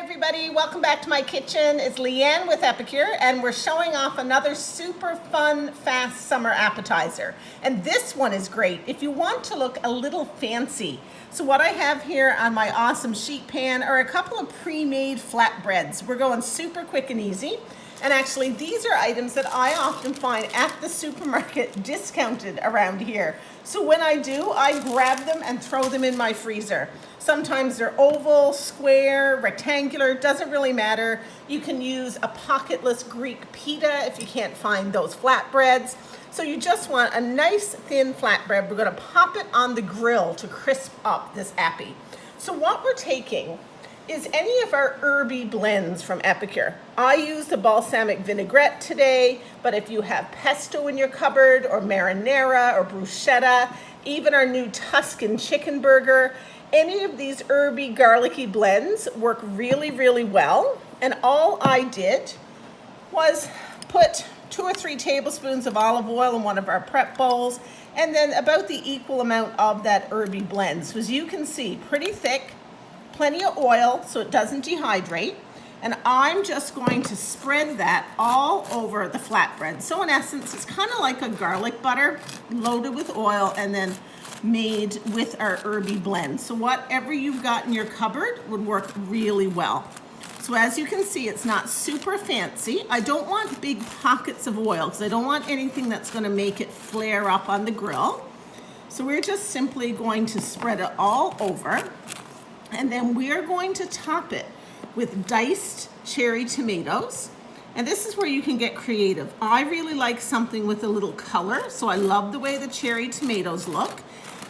everybody, welcome back to my kitchen. It's Leanne with Epicure, and we're showing off another super fun, fast summer appetizer. And this one is great if you want to look a little fancy. So what I have here on my awesome sheet pan are a couple of pre-made flatbreads. We're going super quick and easy. And actually, these are items that I often find at the supermarket discounted around here. So when I do, I grab them and throw them in my freezer. Sometimes they're oval, square, rectangular, doesn't really matter. You can use a pocketless Greek pita if you can't find those flatbreads. So you just want a nice thin flatbread. We're gonna pop it on the grill to crisp up this appy. So what we're taking is any of our herby blends from Epicure. I use the balsamic vinaigrette today, but if you have pesto in your cupboard, or marinara, or bruschetta, even our new Tuscan chicken burger, any of these herby garlicky blends work really, really well. And all I did was put 2 or 3 tablespoons of olive oil in one of our prep bowls, and then about the equal amount of that herby blend. So as you can see, pretty thick, plenty of oil so it doesn't dehydrate. And I'm just going to spread that all over the flatbread. So in essence, it's kind of like a garlic butter loaded with oil and then made with our herby blend. So whatever you've got in your cupboard would work really well. So as you can see, it's not super fancy. I don't want big pockets of oil because I don't want anything that's going to make it flare up on the grill. So we're just simply going to spread it all over. And then we are going to top it with diced cherry tomatoes. And this is where you can get creative. I really like something with a little color, so I love the way the cherry tomatoes look.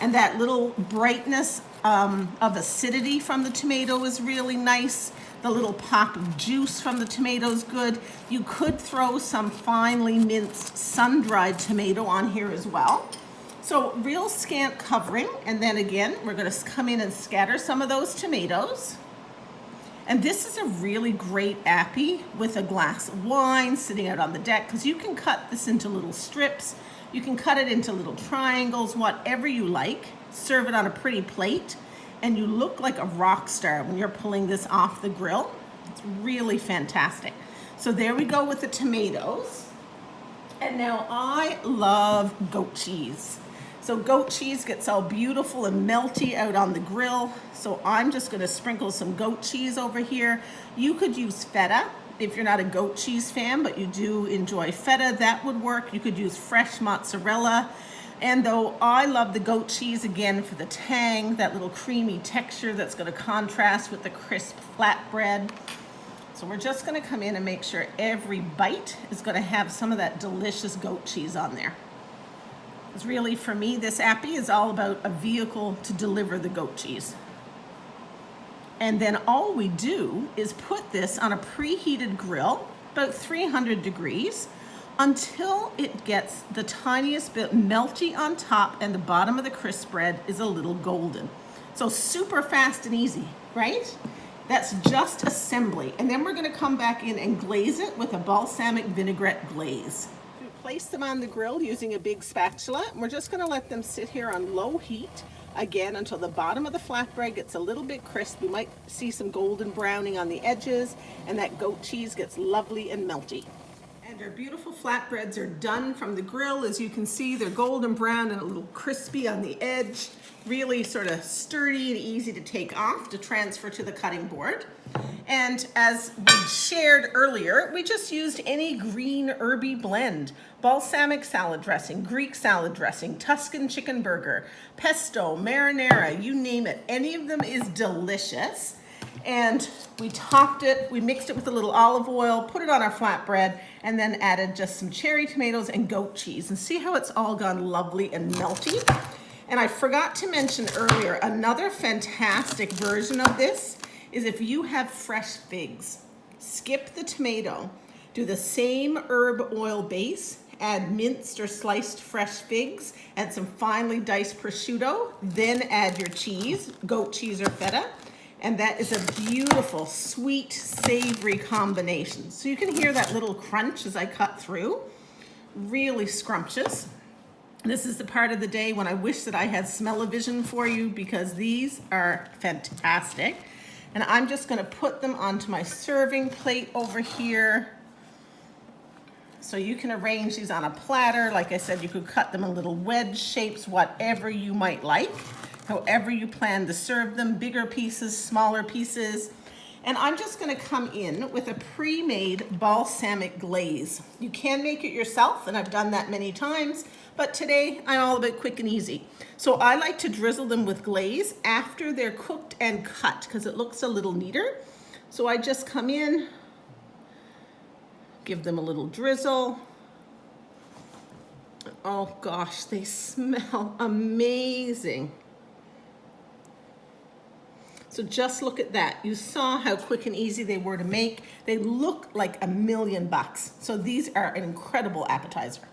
And that little brightness of acidity from the tomato is really nice. The little pop of juice from the tomato is good. You could throw some finely minced sun-dried tomato on here as well. So real scant covering, and then again, we're gonna come in and scatter some of those tomatoes. And this is a really great appy with a glass of wine sitting out on the deck, because you can cut this into little strips, you can cut it into little triangles, whatever you like. Serve it on a pretty plate, and you look like a rock star when you're pulling this off the grill. It's really fantastic. So there we go with the tomatoes. And now I love goat cheese. So goat cheese gets all beautiful and melty out on the grill. So I'm just gonna sprinkle some goat cheese over here. You could use feta if you're not a goat cheese fan, but you do enjoy feta, that would work. You could use fresh mozzarella. And though I love the goat cheese again for the tang, that little creamy texture that's gonna contrast with the crisp flatbread. So we're just gonna come in and make sure every bite is gonna have some of that delicious goat cheese on there. Because really, for me, this appy is all about a vehicle to deliver the goat cheese. And then all we do is put this on a preheated grill, about 300 degrees, until it gets the tiniest bit melty on top and the bottom of the crisp bread is a little golden. So super fast and easy, right? That's just assembly. And then we're gonna come back in and glaze it with a balsamic vinaigrette glaze. Place them on the grill using a big spatula. We're just gonna let them sit here on low heat, again, until the bottom of the flatbread gets a little bit crisp. We might see some golden browning on the edges, and that goat cheese gets lovely and melty. And our beautiful flatbreads are done from the grill. As you can see, they're golden brown and a little crispy on the edge. Really sort of sturdy and easy to take off to transfer to the cutting board. And as we shared earlier, we just used any green herby blend. Balsamic salad dressing, Greek salad dressing, Tuscan chicken burger, pesto, marinara, you name it. Any of them is delicious. And we topped it, we mixed it with a little olive oil, put it on our flatbread, and then added just some cherry tomatoes and goat cheese. And see how it's all gone lovely and melty? And I forgot to mention earlier, another fantastic version of this is if you have fresh figs. Skip the tomato, do the same herb oil base, add minced or sliced fresh figs, add some finely diced prosciutto, then add your cheese, goat cheese or feta, and that is a beautiful, sweet, savory combination. So you can hear that little crunch as I cut through. Really scrumptious. This is the part of the day when I wish that I had smell-o-vision for you, because these are fantastic. And I'm just gonna put them onto my serving plate over here. So you can arrange these on a platter. Like I said, you could cut them in little wedge shapes, whatever you might like, however you plan to serve them, bigger pieces, smaller pieces. And I'm just gonna come in with a pre-made balsamic glaze. You can make it yourself, and I've done that many times, but today I'm all about quick and easy. So I like to drizzle them with glaze after they're cooked and cut, because it looks a little neater. So I just come in, give them a little drizzle. Oh gosh, they smell amazing. So just look at that. You saw how quick and easy they were to make. They look like $1,000,000. So these are an incredible appetizer.